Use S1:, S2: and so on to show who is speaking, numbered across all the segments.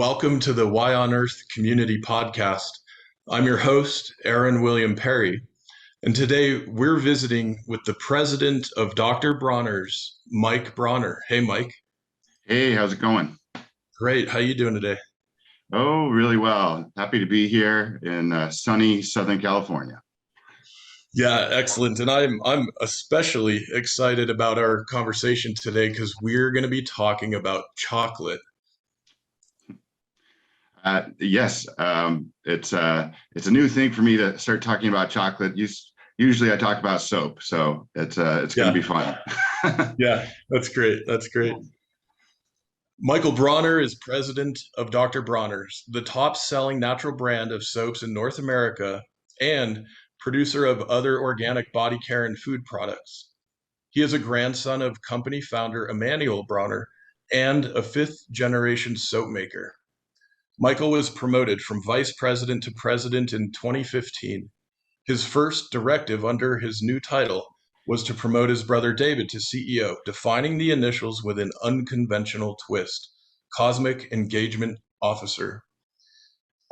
S1: Welcome to the Why on Earth Community Podcast. I'm your host, Aaron William Perry, and today we're visiting with the president of Dr. Bronner's, Mike Bronner. Hey, Mike.
S2: Hey, how's it going?
S1: Great. How you doing today?
S2: Oh, really well. Happy to be here in sunny Southern California.
S1: Yeah, excellent. And I'm especially excited about our conversation today because we're going to be talking about chocolate.
S2: Yes, it's a new thing for me to start talking about chocolate. Usually I talk about soap, so it's going to
S1: Yeah,
S2: be fun.
S1: yeah, that's great. That's great. Michael Bronner is president of Dr. Bronner's, the top selling natural brand of soaps in North America and producer of other organic body care and food products. He is a grandson of company founder Emmanuel Bronner and a fifth generation soap maker. Michael was promoted from vice president to president in 2015. His first directive under his new title was to promote his brother David to CEO, defining the initials with an unconventional twist, Cosmic Engagement Officer.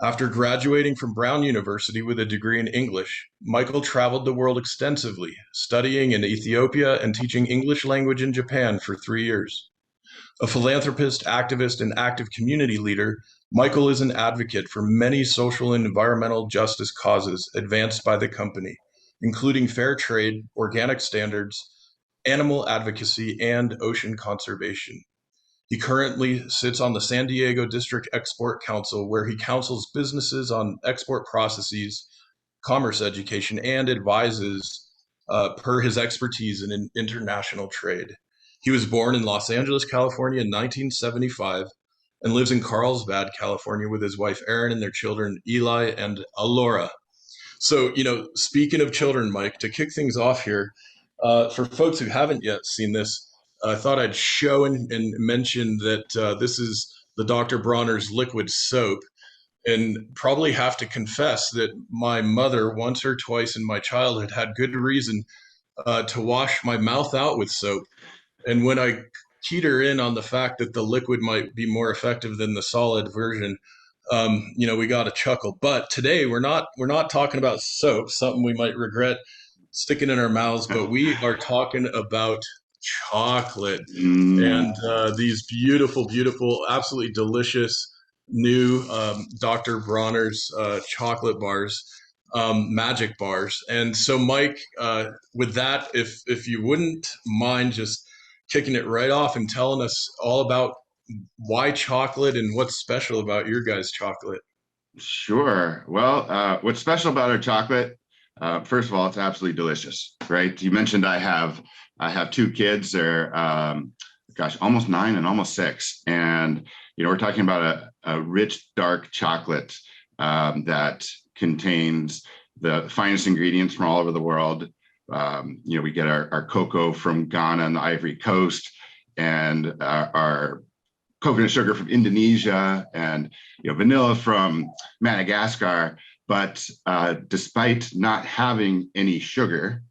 S1: After graduating from Brown University with a degree in English, Michael traveled the world extensively, studying in Ethiopia and teaching English language in Japan for 3 years. A philanthropist, activist, and active community leader, Michael is an advocate for many social and environmental justice causes advanced by the company, including fair trade, organic standards, animal advocacy, and ocean conservation. He currently sits on the San Diego District Export Council, where he counsels businesses on export processes, commerce education, and advises per his expertise in international trade. He was born in Los Angeles, California in 1975 and lives in Carlsbad, California with his wife Erin and their children Eli and Alora. So, speaking of children, Mike, to kick things off here, for folks who haven't yet seen this, I thought I'd show and mention that this is the Dr. Bronner's liquid soap, and probably have to confess that my mother, once or twice in my childhood, had good reason to wash my mouth out with soap. And when I keyed her in on the fact that the liquid might be more effective than the solid version, we got a chuckle. But today we're not talking about soap, something we might regret sticking in our mouths, but we are talking about chocolate
S2: Mm,
S1: and these beautiful, beautiful, absolutely delicious new Dr. Bronner's chocolate bars, magic bars. And so, Mike, with that, if you wouldn't mind just kicking it right off and telling us all about why chocolate and what's special about your guys' chocolate.
S2: sure. Well, what's special about our chocolate? First of all, it's absolutely delicious, right? You mentioned I have two kids. They're gosh, almost 9 and almost 6, and we're talking about a rich dark chocolate that contains the finest ingredients from all over the world. We get our cocoa from Ghana and the Ivory Coast, and our coconut sugar from Indonesia, and vanilla from Madagascar. But despite not having any sugar,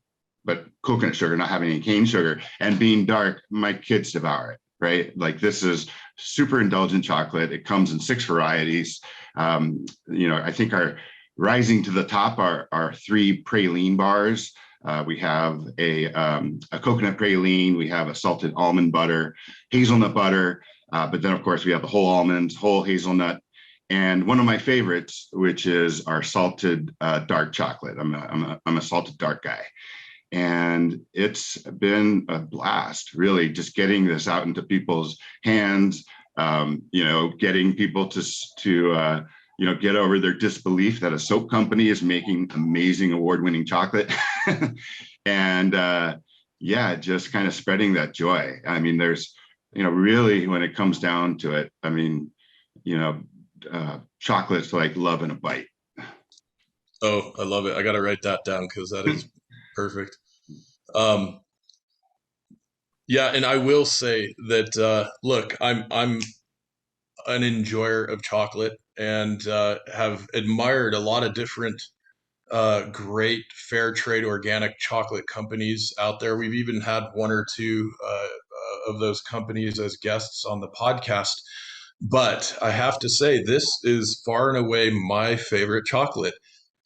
S2: but coconut sugar, not having any cane sugar, and being dark, my kids devour it, right? Like, this is super indulgent chocolate. It comes in 6 varieties. I think our rising to the top are 3 praline bars. We have a coconut praline, we have a salted almond butter, hazelnut butter, but then of course we have the whole almonds, whole hazelnut, and one of my favorites, which is our salted dark chocolate. I'm a salted dark guy. And it's been a blast, really, just getting this out into people's hands, getting people to get over their disbelief that a soap company is making amazing award-winning chocolate. And yeah, just kind of spreading that joy. I mean, there's, really, when it comes down to it, I mean, chocolate's like love in a bite.
S1: Oh, I love it. I got to write that down because that is perfect. Um, yeah, and I will say that look, I'm an enjoyer of chocolate and have admired a lot of different great fair trade organic chocolate companies out there. We've even had one or two of those companies as guests on the podcast. But I have to say, this is far and away my favorite chocolate.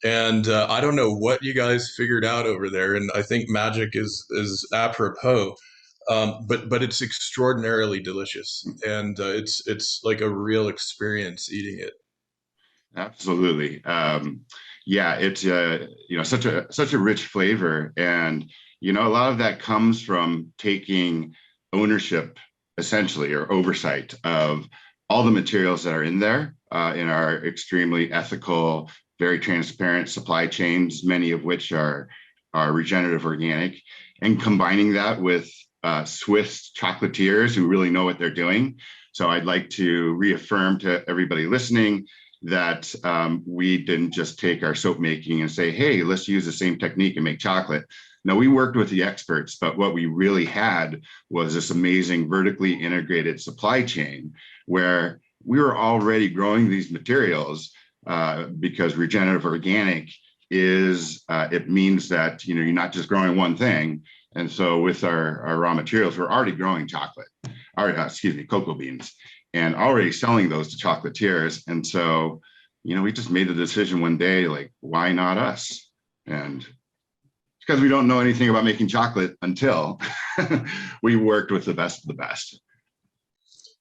S1: And I don't know what you guys figured out over there, and I think magic is apropos. But it's extraordinarily delicious, and it's like a real experience eating it.
S2: Absolutely. Yeah, it's such a rich flavor, and a lot of that comes from taking ownership, essentially, or oversight of all the materials that are in there in our extremely ethical, very transparent supply chains, many of which are regenerative organic, and combining that with Swiss chocolatiers who really know what they're doing. So I'd like to reaffirm to everybody listening that we didn't just take our soap making and say, hey, let's use the same technique and make chocolate. No, we worked with the experts, but what we really had was this amazing vertically integrated supply chain where we were already growing these materials because regenerative organic it means that you're not just growing one thing. And so with our raw materials, we're already growing cocoa beans, and already selling those to chocolatiers. And so, we just made the decision one day, like, why not us? And because we don't know anything about making chocolate until we worked with the best of the best.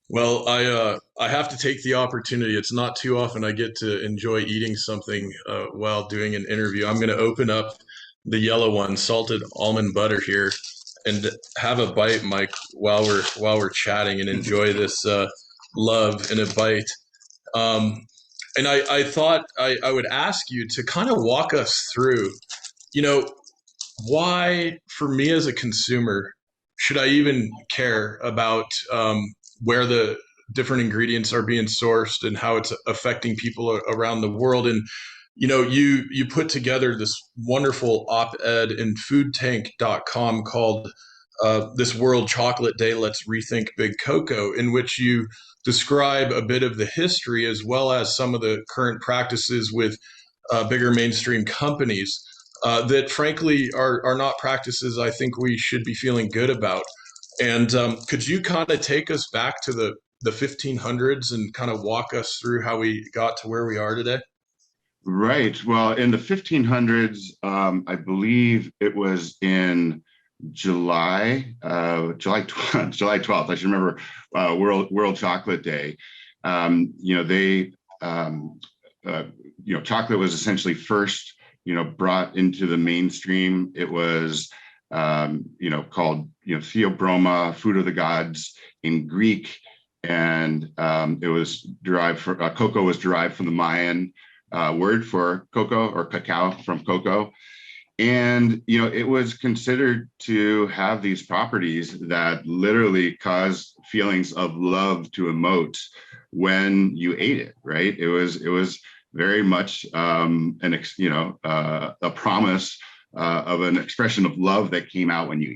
S1: Well, I have to take the opportunity. It's not too often I get to enjoy eating something while doing an interview. I'm going to open up the yellow one, salted almond butter here, and have a bite, Mike, while we're chatting, and enjoy this love in a bite. Um, and I thought I would ask you to kind of walk us through, you know, why, for me as a consumer, should I even care about where the different ingredients are being sourced and how it's affecting people around the world? And you put together this wonderful op-ed in foodtank.com called "This World Chocolate Day, Let's Rethink Big Cocoa," in which you describe a bit of the history as well as some of the current practices with bigger mainstream companies that frankly are not practices I think we should be feeling good about. And could you kind of take us back to the 1500s and kind of walk us through how we got to where we are today?
S2: Right. Well, in the 1500s, I believe it was in July 12th. I should remember World Chocolate Day. They chocolate was essentially first brought into the mainstream. It was called Theobroma, food of the gods in Greek, and it was derived from cocoa was derived from the Mayan word for cocoa, or cacao from cocoa. And it was considered to have these properties that literally cause feelings of love to emote when you ate it. Right? It was very much a promise of an expression of love that came out when you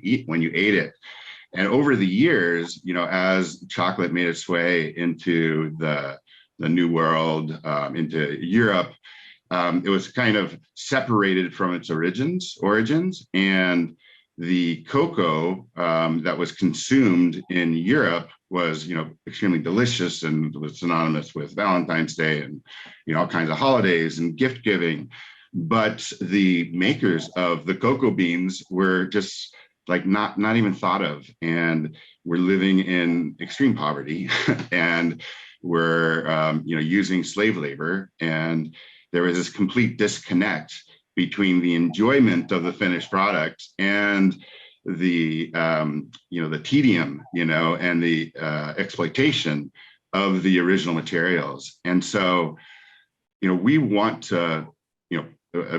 S2: ate it. And over the years, as chocolate made its way into the New World, into Europe, it was kind of separated from its origins, and the cocoa that was consumed in Europe was, extremely delicious and was synonymous with Valentine's Day and, all kinds of holidays and gift giving. But the makers of the cocoa beans were just like not even thought of, and we're living in extreme poverty, and we're using slave labor, and there was this complete disconnect between the enjoyment of the finished product and the the tedium and the exploitation of the original materials. And so we want to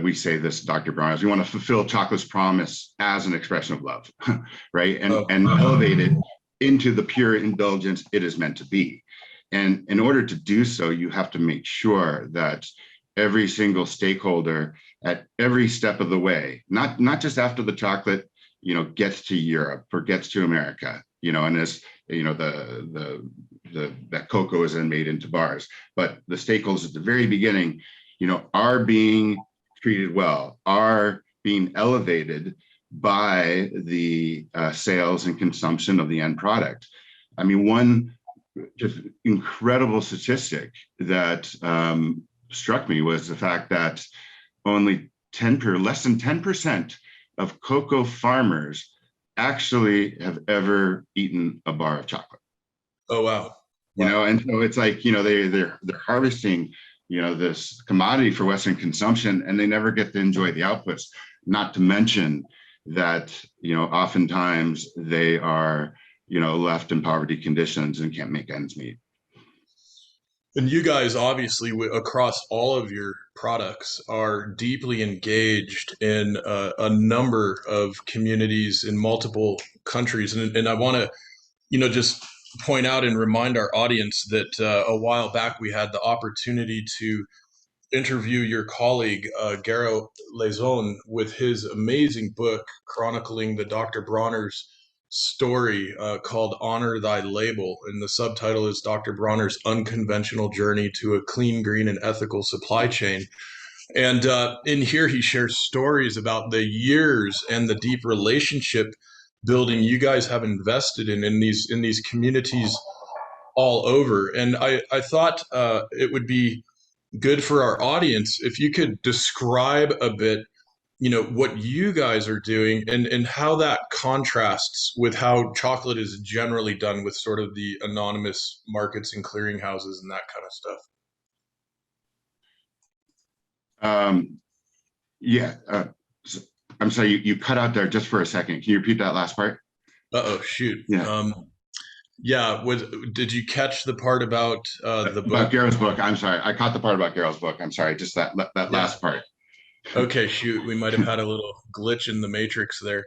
S2: we say this, Dr. Bronner, we want to fulfill chocolate's promise as an expression of love, right? And elevate it into the pure indulgence it is meant to be. And in order to do so, you have to make sure that every single stakeholder at every step of the way, not just after the chocolate, gets to Europe or gets to America, and as that cocoa is then made into bars, but the stakeholders at the very beginning, are being treated well, are being elevated by the sales and consumption of the end product. I mean, one just incredible statistic that struck me was the fact that only less than 10% of cocoa farmers actually have ever eaten a bar of chocolate.
S1: Oh, wow.
S2: And so it's like, they're harvesting, this commodity for Western consumption, and they never get to enjoy the outputs. Not to mention that, oftentimes they are, left in poverty conditions and can't make ends meet.
S1: And you guys, obviously, across all of your products, are deeply engaged in a number of communities in multiple countries. And I want to, just point out and remind our audience that a while back we had the opportunity to interview your colleague, Garo Lezon, with his amazing book chronicling the Dr. Bronner's story called Honor Thy Label. And the subtitle is Dr. Bronner's Unconventional Journey to a Clean, Green, and Ethical Supply Chain. And in here, he shares stories about the years and the deep relationship building you guys have invested in these communities all over. And I thought it would be good for our audience if you could describe a bit, what you guys are doing and how that contrasts with how chocolate is generally done with sort of the anonymous markets and clearinghouses and that kind of stuff.
S2: Yeah. I'm sorry, you cut out there just for a second. Can you repeat that last part?
S1: Uh-oh, shoot.
S2: Yeah.
S1: Yeah, did you catch the part about the book?
S2: About Garo's book? I'm sorry, I caught the part about Garo's book. I'm sorry, just that last part.
S1: Okay, shoot, we might have had a little glitch in the matrix there.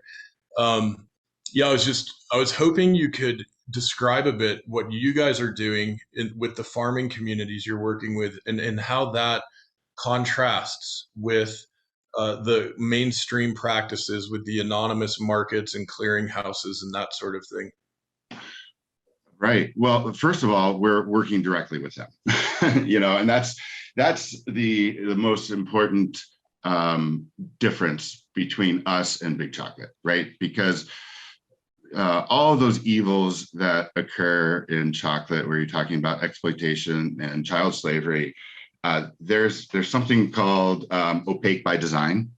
S1: Yeah, I was hoping you could describe a bit what you guys are doing with the farming communities you're working with, and how that contrasts with the mainstream practices with the anonymous markets and clearinghouses and that sort of thing.
S2: Right. Well, first of all, we're working directly with them, and that's the most important difference between us and big chocolate, right? Because all of those evils that occur in chocolate, where you're talking about exploitation and child slavery, there's something called opaque by design,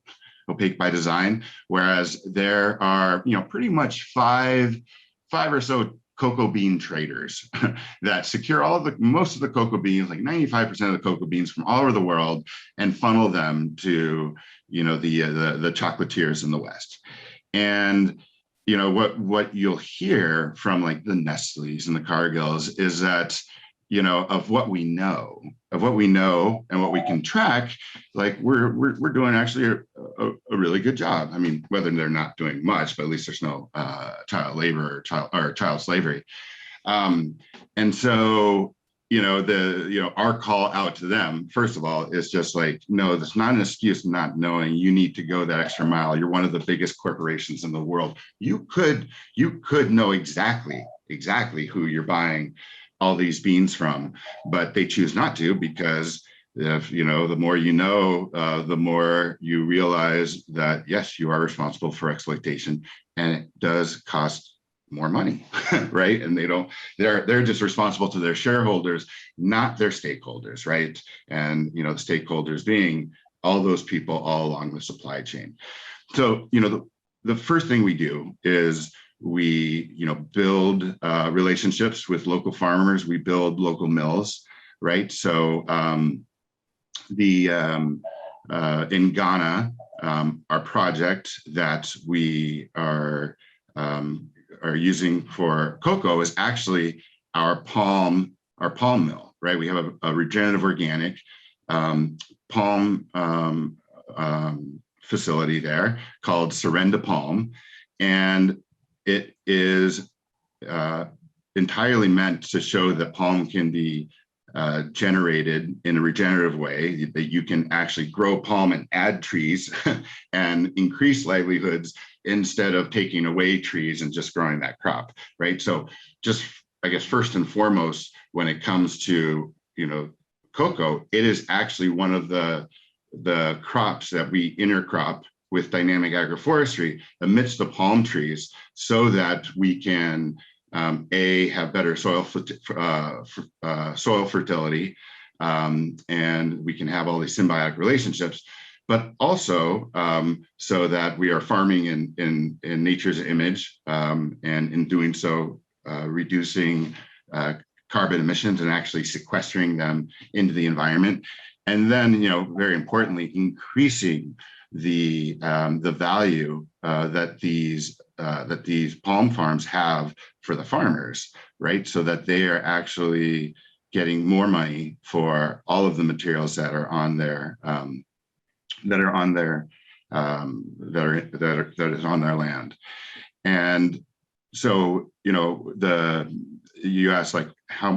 S2: whereas there are, pretty much five or so cocoa bean traders that secure most of the cocoa beans, like 95% of the cocoa beans from all over the world, and funnel them to, the chocolatiers in the West. And, what you'll hear from like the Nestle's and the Cargills is that, of what we know and what we can track, like we're doing actually a really good job. I mean, whether they're not doing much, but at least there's no child labor or child slavery. And so, our call out to them, first of all, is just like, no, that's not an excuse not knowing. You need to go that extra mile. You're one of the biggest corporations in the world. You could know exactly who you're buying all these beans from, but they choose not to, because if the more the more you realize that yes, you are responsible for exploitation, and it does cost more money, right? And they're just responsible to their shareholders, not their stakeholders, right? And the stakeholders being all those people all along the supply chain. So the first thing we do is we build relationships with local farmers. We build local mills, right? So in Ghana, our project that we are using for cocoa is actually our palm mill, right? We have a regenerative organic palm facility there called Surrender Palm, and it is entirely meant to show that palm can be generated in a regenerative way, that you can actually grow palm and add trees and increase livelihoods instead of taking away trees and just growing that crop, right? So just, I guess, first and foremost, when it comes to, cocoa, it is actually one of the crops that we intercrop with dynamic agroforestry amidst the palm trees, so that we can have better soil fertility, and we can have all these symbiotic relationships, but also so that we are farming in nature's image, and in doing so, reducing carbon emissions and actually sequestering them into the environment. And then, very importantly, increasing the value that these palm farms have for the farmers, right? So that they are actually getting more money for all of the materials that are on their that is on their land. And so, you asked, like, how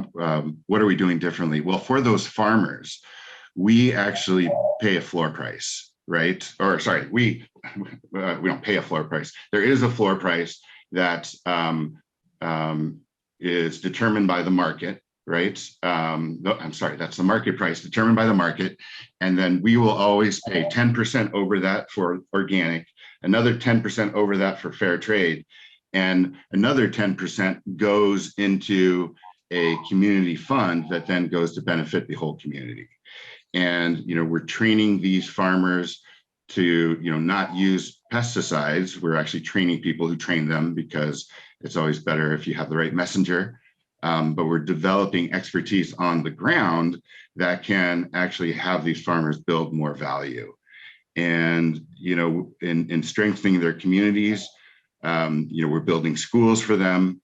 S2: what are we doing differently? Well, for those farmers, we actually pay a floor price, right? Or sorry, we don't pay a floor price. There is a floor price that is determined by the market, right? No, I'm sorry, that's the market price determined by the market. And then we will always pay 10% over that for organic, another 10% over that for fair trade, and another 10% goes into a community fund that then goes to benefit the whole community. And, we're training these farmers to, not use pesticides. We're actually training people who train them, because it's always better if you have the right messenger. But we're developing expertise on the ground that can actually have these farmers build more value. And, in strengthening their communities, we're building schools for them.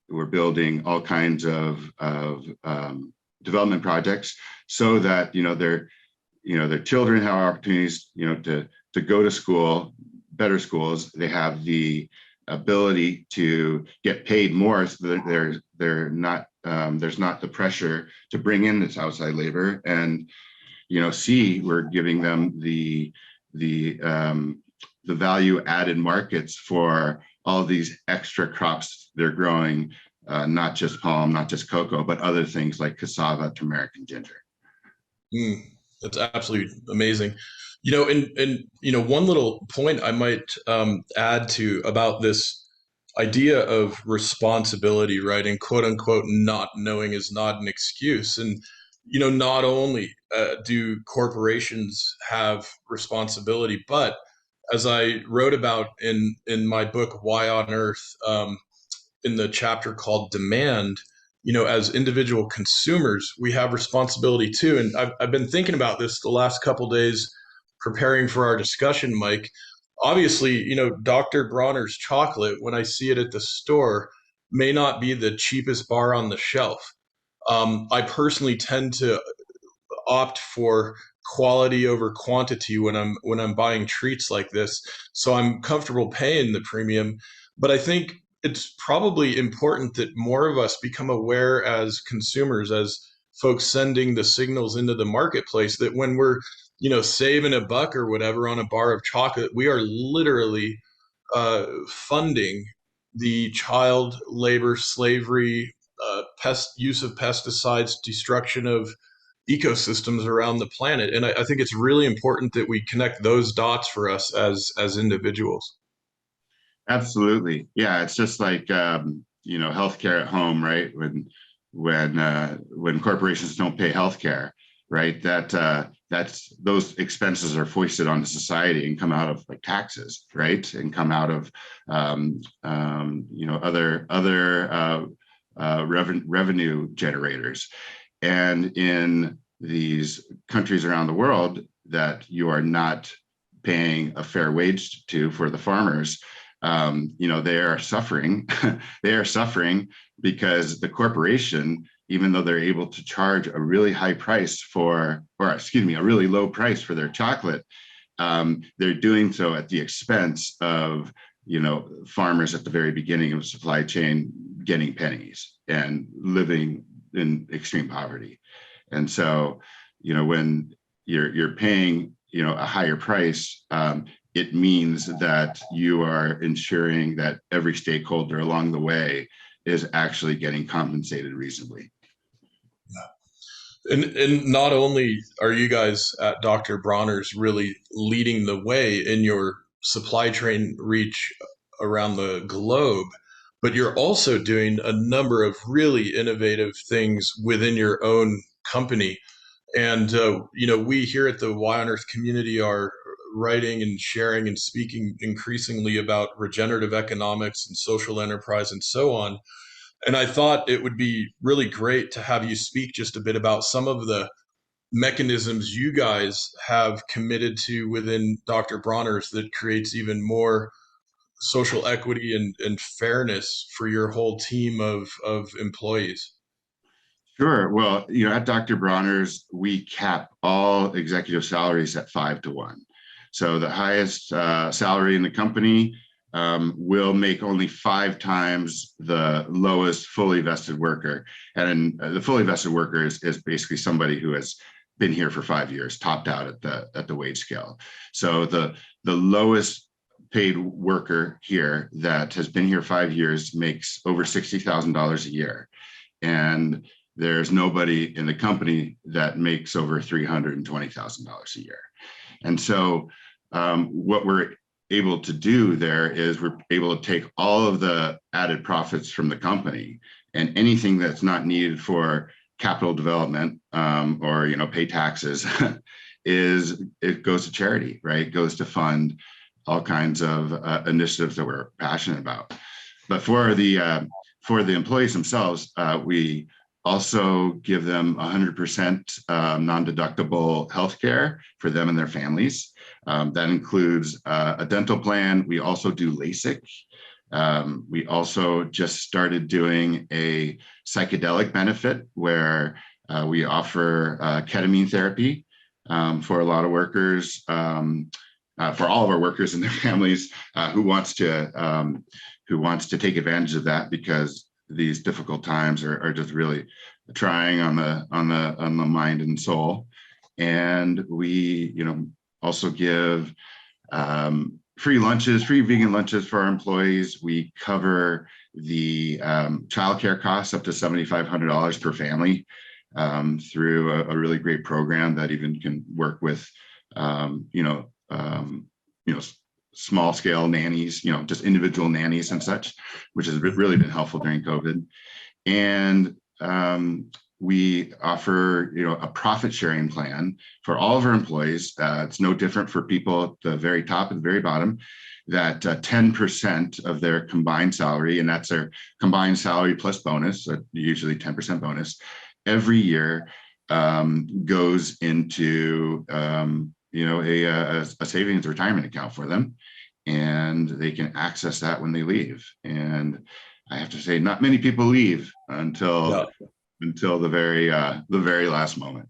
S2: We're building all kinds of development projects so that, their children have opportunities, to go to school, better schools. They have the ability to get paid more, so that they're not there's not the pressure to bring in this outside labor. And we're giving them the value added markets for all these extra crops they're growing, not just palm, not just cocoa, but other things like cassava, turmeric, and ginger.
S1: That's absolutely amazing. One little point I might add to about this idea of responsibility, right? And quote unquote, not knowing is not an excuse. And, not only do corporations have responsibility, but as I wrote about in my book, Why on Earth, in the chapter called Demand, as individual consumers, we have responsibility too. And I've been thinking about this the last couple days, preparing for our discussion, Mike. Obviously, Dr. Bronner's chocolate, when I see it at the store, may not be the cheapest bar on the shelf. I personally tend to opt for quality over quantity when I'm buying treats like this. So I'm comfortable paying the premium. But I think it's probably important that more of us become aware as consumers, as folks sending the signals into the marketplace, that when we're, saving a buck or whatever on a bar of chocolate, we are literally funding the child labor, slavery, use of pesticides, destruction of ecosystems around the planet. And I think it's really important that we connect those dots for us as individuals.
S2: Absolutely. Yeah. It's just like, healthcare at home, right? When corporations don't pay healthcare, right? That's those expenses are foisted onto society and come out of like taxes, right? And come out of, other revenue generators. And in these countries around the world that you are not paying a fair wage to for the farmers, they are suffering. They are suffering because the corporation, even though they're able to charge a really high price a really low price for their chocolate, they're doing so at the expense of, farmers at the very beginning of the supply chain getting pennies and living in extreme poverty. And so, when you're paying, a higher price, it means that you are ensuring that every stakeholder along the way is actually getting compensated reasonably.
S1: And not only are you guys at Dr. Bronner's really leading the way in your supply chain reach around the globe, but you're also doing a number of really innovative things within your own company. And, we here at the Y on Earth community are writing and sharing and speaking increasingly about regenerative economics and social enterprise and so on. And I thought it would be really great to have you speak just a bit about some of the mechanisms you guys have committed to within Dr. Bronner's that creates even more social equity and fairness for your whole team of employees.
S2: Sure. Well, at Dr. Bronner's, we cap all executive salaries at 5-1. So the highest salary in the company will make only 5 times the lowest fully vested worker. And the fully vested worker is basically somebody who has been here for 5 years, topped out at the wage scale. So the lowest paid worker here that has been here 5 years makes over $60,000 a year. And there's nobody in the company that makes over $320,000 a year. And so what we're able to do there is we're able to take all of the added profits from the company, and anything that's not needed for capital development or pay taxes it goes to charity, right? It goes to fund all kinds of initiatives that we're passionate about. But for the employees themselves, we also give them 100% non-deductible healthcare for them and their families. That includes a dental plan. We also do LASIK. We also just started doing a psychedelic benefit where we offer ketamine therapy for a lot of workers, for all of our workers and their families who wants to take advantage of that, because these difficult times are just really trying on the mind and soul. And we, also give free vegan lunches for our employees. We cover the childcare costs up to $7,500 per family through a really great program that even can work with, small scale nannies, just individual nannies and such, which has really been helpful during COVID. And we offer, a profit sharing plan for all of our employees. It's no different for people at the very top and the very bottom, that 10% of their combined salary, and that's their combined salary plus bonus, usually 10% bonus, every year goes into a savings retirement account for them, and they can access that when they leave. And I have to say, not many people leave until the very last moment.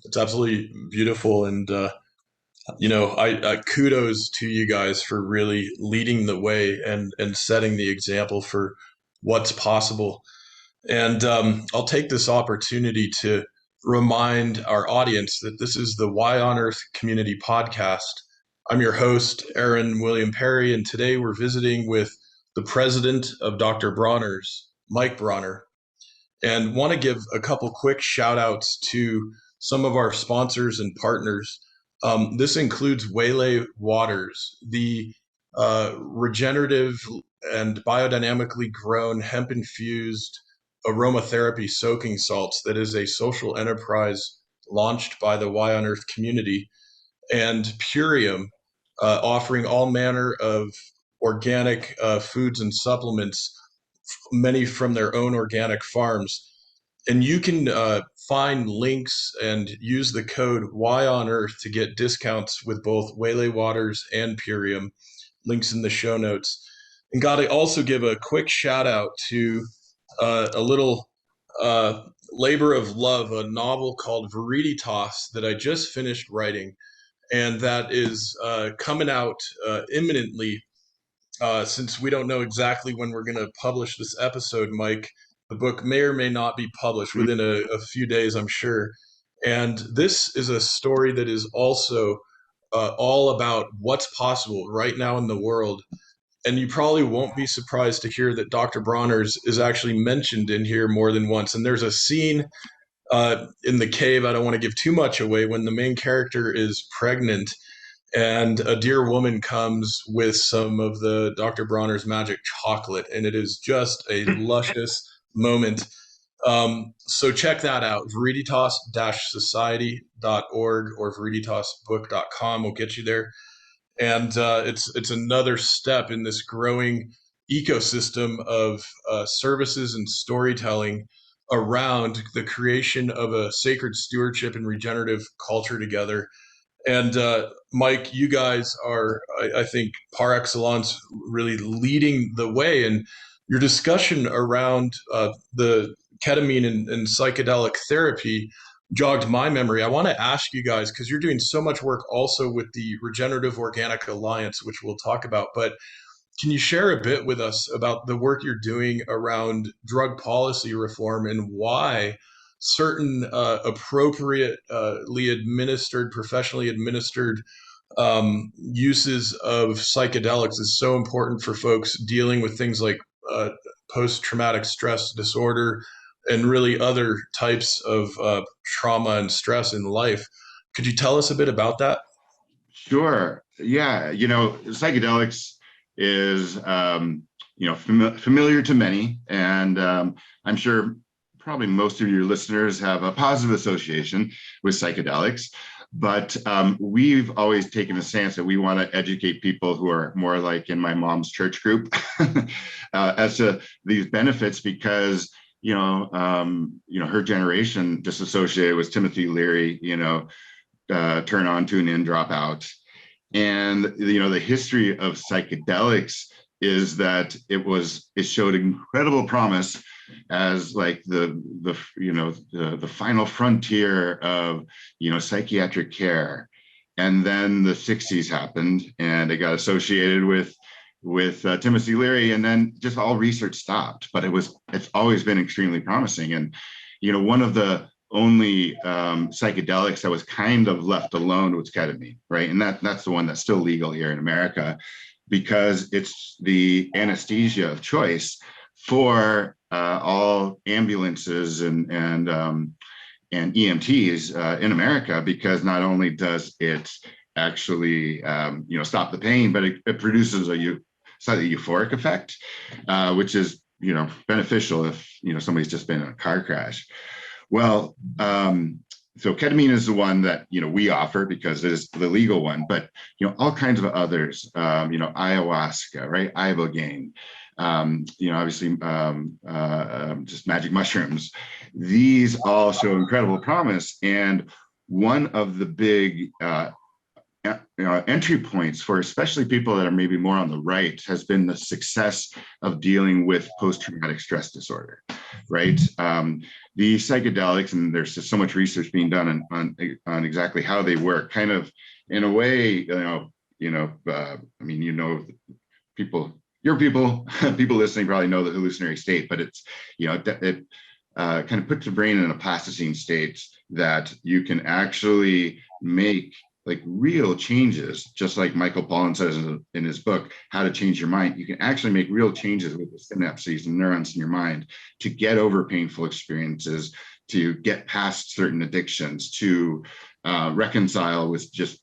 S1: It's absolutely beautiful, and I kudos to you guys for really leading the way and setting the example for what's possible. And I'll take this opportunity to remind our audience that this is the Y on Earth Community Podcast. I'm your host, Aaron William Perry, and today we're visiting with the president of Dr. Bronner's, Mike Bronner, and want to give a couple quick shout outs to some of our sponsors and partners. This includes Waylay Waters, the regenerative and biodynamically grown hemp-infused aromatherapy soaking salts that is a social enterprise launched by the Y on Earth community, and Purium, offering all manner of organic foods and supplements, many from their own organic farms. And you can find links and use the code Y on Earth to get discounts with both Waylay Waters and Purium. Links in the show notes. And got to also give a quick shout out to a little labor of love, a novel called Veriditas that I just finished writing, and that is coming out imminently. Since we don't know exactly when we're going to publish this episode, Mike, the book may or may not be published within a few days, I'm sure. And this is a story that is also all about what's possible right now in the world. And you probably won't be surprised to hear that Dr. Bronner's is actually mentioned in here more than once. And there's a scene in the cave, I don't want to give too much away, when the main character is pregnant, and a dear woman comes with some of the Dr. Bronner's Magic Chocolate, and it is just a luscious moment. So check that out. Veritas-society.org or veritasbook.com will get you there. And it's another step in this growing ecosystem of services and storytelling around the creation of a sacred stewardship and regenerative culture together. And Mike, you guys are, I think, par excellence, really leading the way. And your discussion around the ketamine and psychedelic therapy jogged my memory. I want to ask you guys, because you're doing so much work also with the Regenerative Organic Alliance, which we'll talk about. But can you share a bit with us about the work you're doing around drug policy reform and why certain appropriately administered, professionally administered uses of psychedelics is so important for folks dealing with things like post-traumatic stress disorder and really other types of trauma and stress in life? Could you tell us a bit about that?
S2: Sure. Yeah. Psychedelics is, familiar to many. And I'm sure probably most of your listeners have a positive association with psychedelics. But we've always taken a stance that we want to educate people who are more like in my mom's church group as to these benefits, because her generation disassociated with Timothy Leary, turn on, tune in, drop out. And the history of psychedelics is that it showed incredible promise as like the final frontier of psychiatric care. And then the 60s happened, and it got associated with Timothy Leary, and then just all research stopped. But it's always been extremely promising. And one of the only psychedelics that was kind of left alone was ketamine, right? And that's the one that's still legal here in America, because it's the anesthesia of choice for all ambulances and EMTs in America, because not only does it actually stop the pain, but it produces a slightly euphoric effect, which is beneficial if somebody's just been in a car crash. Well, so ketamine is the one that we offer because it is the legal one, but all kinds of others, ayahuasca, right, ibogaine, obviously just magic mushrooms. These all show incredible promise, and one of the big entry points for especially people that are maybe more on the right has been the success of dealing with post-traumatic stress disorder, right? The psychedelics, and there's just so much research being done on exactly how they work, kind of in a way, people listening probably know the hallucinatory state, but it's, it kind of puts the brain in a plasticine state that you can actually make like real changes, just like Michael Pollan says in his book, How to Change Your Mind. You can actually make real changes with the synapses and neurons in your mind to get over painful experiences, to get past certain addictions, to reconcile with just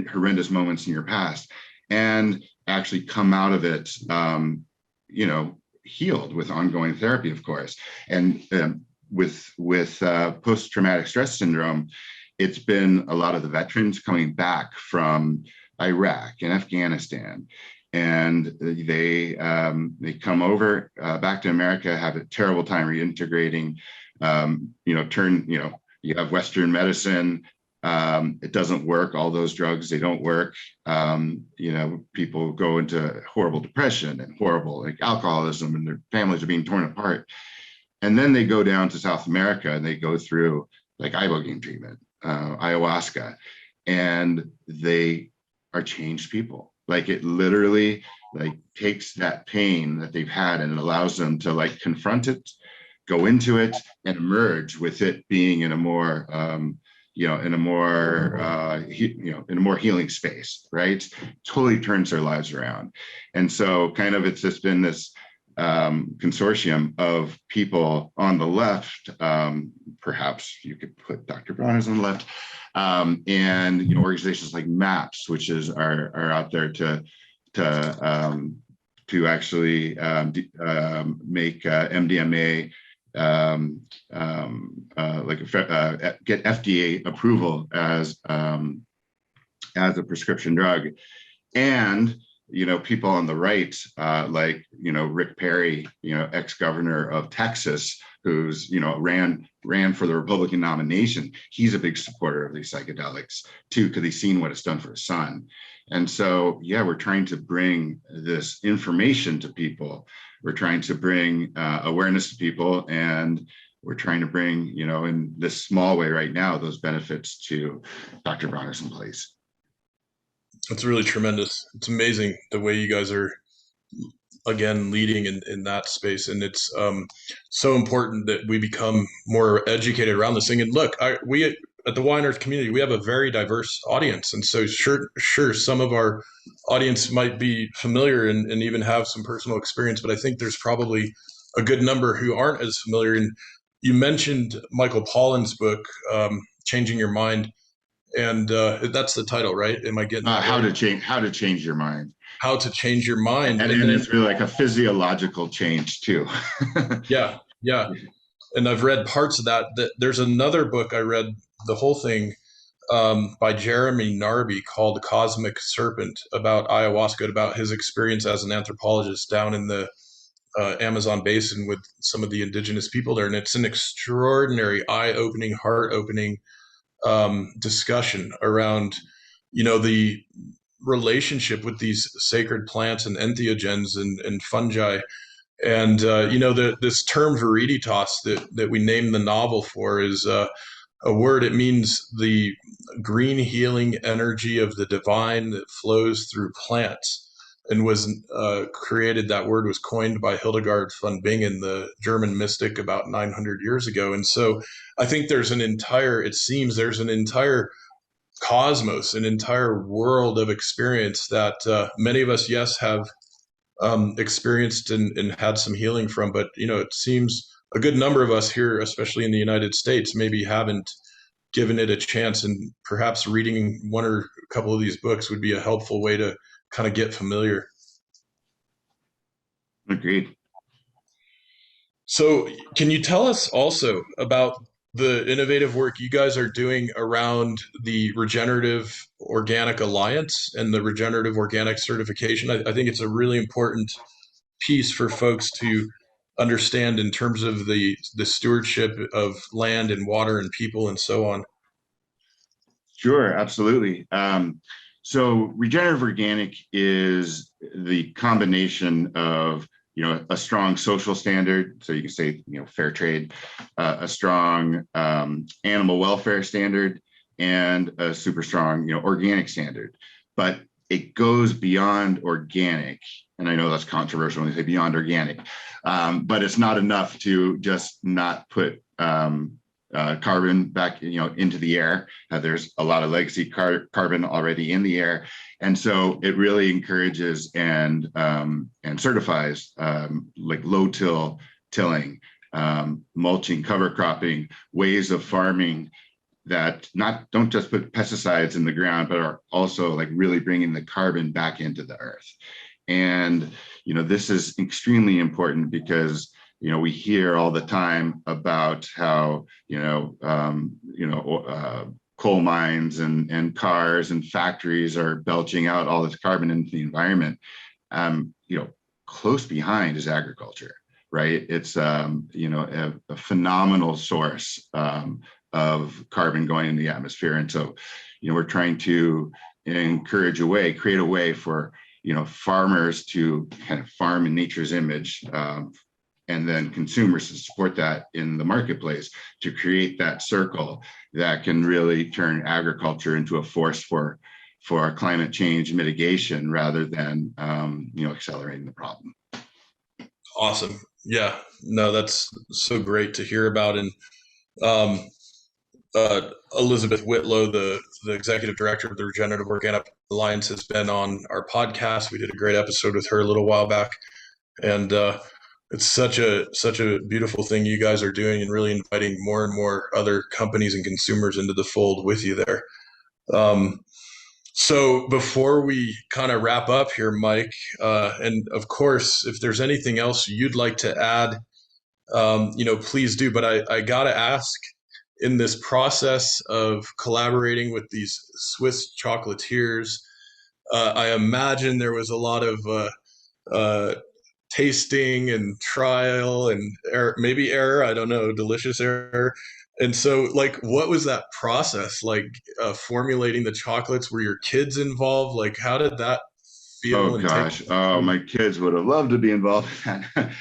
S2: horrendous moments in your past, and actually come out of it, healed with ongoing therapy, of course. And with post-traumatic stress syndrome, it's been a lot of the veterans coming back from Iraq and Afghanistan, and they come over back to America, have a terrible time reintegrating. You have Western medicine. It doesn't work. All those drugs, they don't work. People go into horrible depression and horrible like alcoholism, and their families are being torn apart. And then they go down to South America and they go through like ibogaine treatment, ayahuasca, and they are changed people. Like it literally like takes that pain that they've had and it allows them to like confront it, go into it, and emerge with it being in a more in a more healing space, right? Totally turns their lives around. And so kind of it's just been this consortium of people on the left. Perhaps you could put Dr. Bronner's on the left, and organizations like MAPS, which are out there to actually make MDMA get FDA approval as a prescription drug. And people on the right, like Rick Perry, ex-governor of Texas, who's ran for the Republican nomination. He's a big supporter of these psychedelics too, because he's seen what it's done for his son. And so, yeah, we're trying to bring this information to people. We're trying to bring awareness to people, and we're trying to bring, in this small way right now, those benefits to Dr. Bronner's in place.
S1: That's really tremendous. It's amazing the way you guys are, again, leading in that space. And it's so important that we become more educated around this thing. And look, we at the Wine Earth community, we have a very diverse audience. And so sure, some of our audience might be familiar and even have some personal experience, but I think there's probably a good number who aren't as familiar. And you mentioned Michael Pollan's book, Changing Your Mind. And that's the title, right? Am I getting that
S2: how
S1: right?
S2: to change your mind?
S1: How to change your mind,
S2: and then it's really like a physiological change too.
S1: yeah. And I've read parts of that. There's another book I read the whole thing by Jeremy Narby called Cosmic Serpent, about ayahuasca, about his experience as an anthropologist down in the Amazon basin with some of the indigenous people there. And it's an extraordinary, eye-opening, heart-opening discussion around, the relationship with these sacred plants and entheogens and fungi. And, this term viriditas that we named the novel for is a word. It means the green healing energy of the divine that flows through plants, and was created. That word was coined by Hildegard von Bingen, the German mystic, about 900 years ago. And so I think there's an entire cosmos, an entire world of experience that many of us, yes, have experienced and had some healing from. But, it seems a good number of us here, especially in the United States, maybe haven't given it a chance. And perhaps reading one or a couple of these books would be a helpful way to kind of get familiar.
S2: Agreed.
S1: So can you tell us also about the innovative work you guys are doing around the Regenerative Organic Alliance and the Regenerative Organic Certification? I think it's a really important piece for folks to understand in terms of the stewardship of land and water and people and so on.
S2: Sure, absolutely. So regenerative organic is the combination of, a strong social standard. So you can say, fair trade, a strong animal welfare standard, and a super strong, organic standard. But it goes beyond organic. And I know that's controversial when you say beyond organic, but it's not enough to just not put carbon back, into the air. There's a lot of legacy carbon already in the air, and so it really encourages and certifies like low-till tilling, mulching, cover cropping, ways of farming that don't just put pesticides in the ground, but are also like really bringing the carbon back into the earth. And this is extremely important because we hear all the time about how, coal mines and cars and factories are belching out all this carbon into the environment. Close behind is agriculture, right? It's, a phenomenal source of carbon going in the atmosphere. And so, we're trying to create a way for, farmers to kind of farm in nature's image, and then consumers to support that in the marketplace to create that circle that can really turn agriculture into a force for climate change mitigation rather than accelerating the problem.
S1: Awesome. Yeah, no, that's so great to hear about. And Elizabeth Whitlow, the executive director of the Regenerative Organic Alliance, has been on our podcast. We did a great episode with her a little while back. And It's such a beautiful thing you guys are doing, and really inviting more and more other companies and consumers into the fold with you there. Um, so before we kind of wrap up here, Mike, and of course, if there's anything else you'd like to add, please do. But I gotta ask, in this process of collaborating with these Swiss chocolatiers, I imagine there was a lot of uh, tasting and trial and error, maybe error, I don't know, delicious error. And so, like, what was that process like, formulating the chocolates? Were your kids involved? Like, how did that
S2: Oh
S1: feel and take
S2: gosh, oh,
S1: through?
S2: my kids would have loved to be involved in that.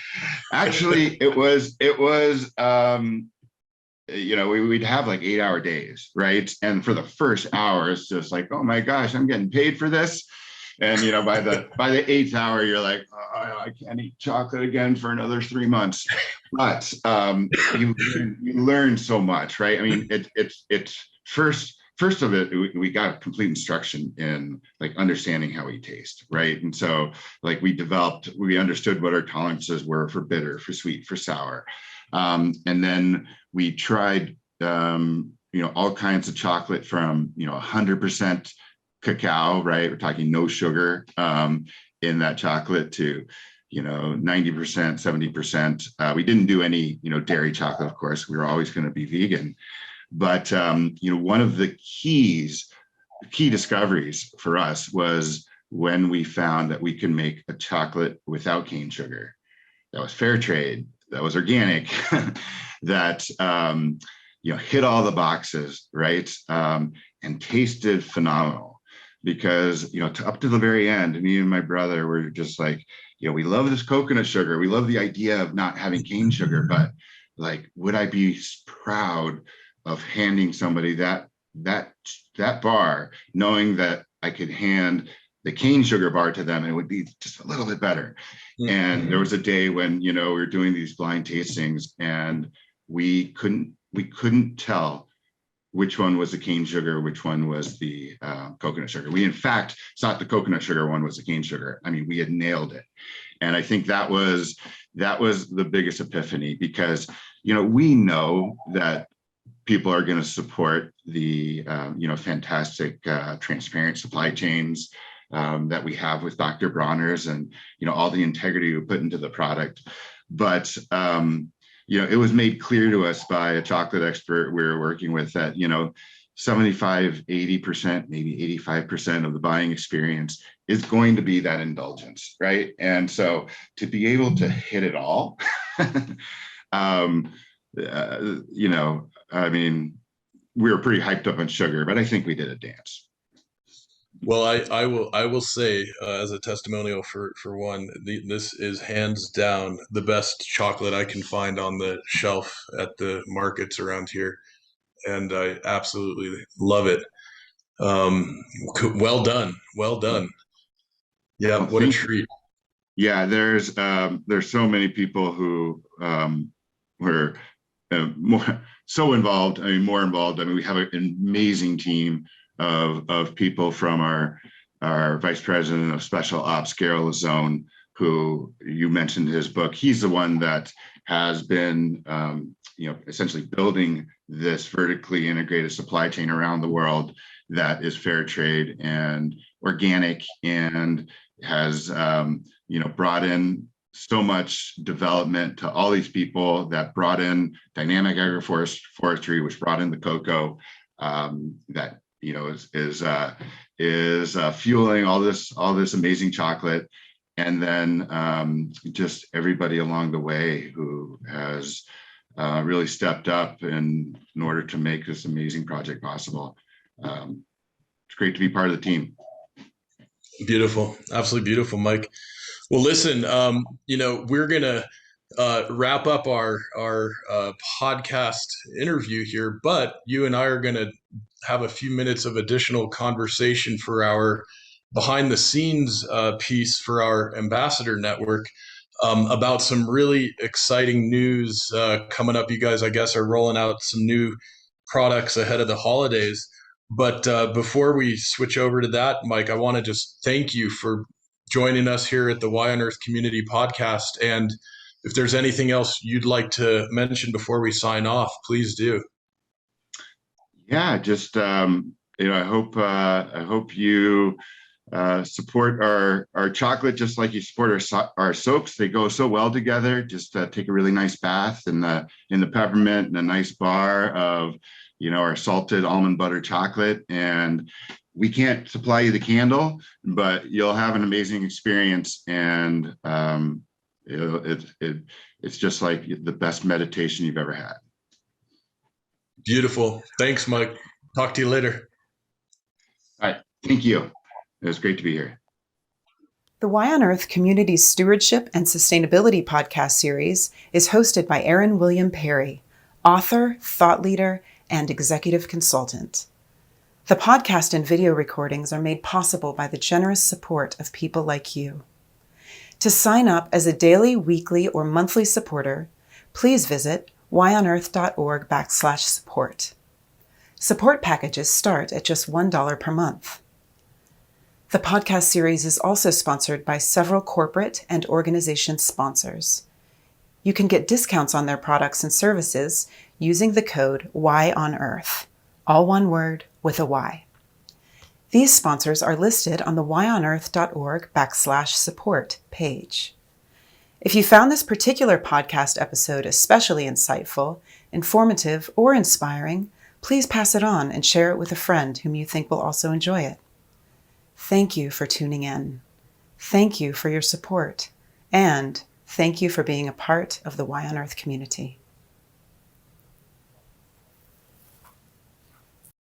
S2: Actually, it was we'd have like 8 hour days, right? And for the first hour, it's just like, oh my gosh, I'm getting paid for this. And by the eighth hour, you're like, oh, I can't eat chocolate again for another 3 months. But you learn so much, right? I mean, it's first of it, we got complete instruction in like understanding how we taste, right? And so like we understood what our tolerances were for bitter, for sweet, for sour. And then we tried, all kinds of chocolate from, 100% cacao, right? We're talking no sugar in that chocolate to, 90%, 70%. We didn't do any, dairy chocolate, of course. We were always going to be vegan. But, one of the key discoveries for us was when we found that we can make a chocolate without cane sugar that was fair trade, that was organic, that hit all the boxes, right? And tasted phenomenal. Because up to the very end, me and my brother were just like, we love this coconut sugar. We love the idea of not having cane sugar, but like, would I be proud of handing somebody that bar, knowing that I could hand the cane sugar bar to them and it would be just a little bit better. And there was a day when we were doing these blind tastings and we couldn't tell which one was the cane sugar, which one was the coconut sugar. We in fact thought the coconut sugar one was the cane sugar. I mean, we had nailed it. And I think that was the biggest epiphany, because we know that people are going to support the fantastic transparent supply chains that we have with Dr. Bronner's, and all the integrity we put into the product. But it was made clear to us by a chocolate expert we were working with that 75, 80%, maybe 85% of the buying experience is going to be that indulgence, right? And so to be able to hit it all, I mean, we were pretty hyped up on sugar, but I think we did a dance.
S1: Well, I will say, as a testimonial for one, this is hands down the best chocolate I can find on the shelf at the markets around here, and I absolutely love it. Um, well done, well done. Yeah,
S2: Well,
S1: what a
S2: thank you.
S1: treat.
S2: Yeah, there's so many people who were more so involved. I mean, more involved. I mean, we have an amazing team of people from our vice president of special ops, Garo Lazone, who you mentioned his book. He's the one that has been essentially building this vertically integrated supply chain around the world that is fair trade and organic, and has brought in so much development to all these people, that brought in dynamic agroforestry, which brought in the cocoa, that is fueling all this amazing chocolate. And then just everybody along the way who has really stepped up in order to make this amazing project possible. It's great to be part of the team.
S1: Beautiful, absolutely beautiful, Mike. Well, listen, we're gonna wrap up our podcast interview here, but you and I are gonna have a few minutes of additional conversation for our behind the scenes piece for our ambassador network, about some really exciting news coming up. You guys, I guess, are rolling out some new products ahead of the holidays. But before we switch over to that, Mike, I want to just thank you for joining us here at the Y on Earth Community Podcast. And If there's anything else you'd like to mention before we sign off, please do.
S2: Yeah, just I hope you support our chocolate just like you support our soaps. They go so well together. Just take a really nice bath in the peppermint and a nice bar of our salted almond butter chocolate. And we can't supply you the candle, but you'll have an amazing experience. And it's just like the best meditation you've ever had.
S1: Beautiful. Thanks, Mike. Talk to you later.
S2: All right. Thank you. It was great to be here.
S3: The Why on Earth Community Stewardship and Sustainability podcast series is hosted by Aaron William Perry, author, thought leader, and executive consultant. The podcast and video recordings are made possible by the generous support of people like you. To sign up as a daily, weekly, or monthly supporter, please visit whyonearth.org/support. Support packages start at just $1 per month. The podcast series is also sponsored by several corporate and organization sponsors. You can get discounts on their products and services using the code WHYONEARTH, all one word with a Y. These sponsors are listed on the whyonearth.org/support page. If you found this particular podcast episode especially insightful, informative, or inspiring, please pass it on and share it with a friend whom you think will also enjoy it. Thank you for tuning in. Thank you for your support. And thank you for being a part of the Why on Earth community.